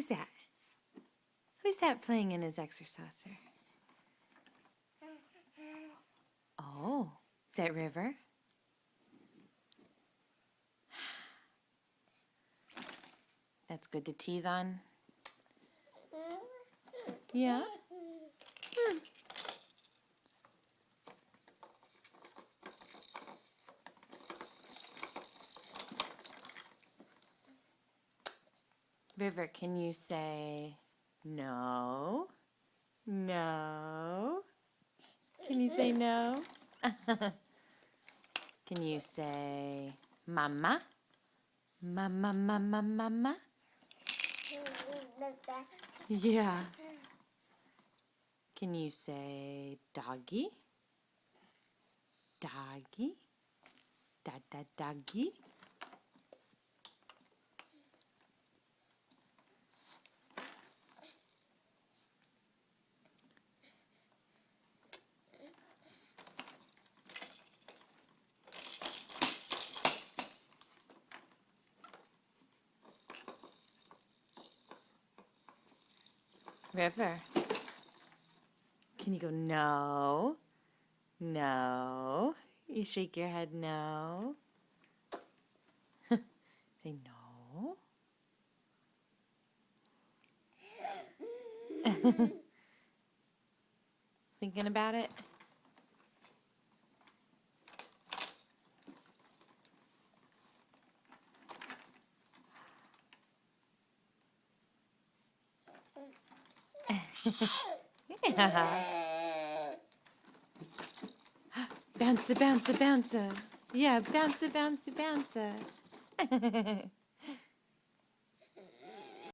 Who's that? Who's that playing in his exerciser? Oh, is that River? That's good to teeth on. Yeah? River, can you say no? No? Can you say no? Can you say mama? Mama, mama, mama? Yeah. Can you say doggy? Doggy? Doggy? River, can you go no? No. You shake your head no. Say no. Thinking about it? Yeah. Bounce, bounce, bounce. Yeah, bounce, bounce, bounce.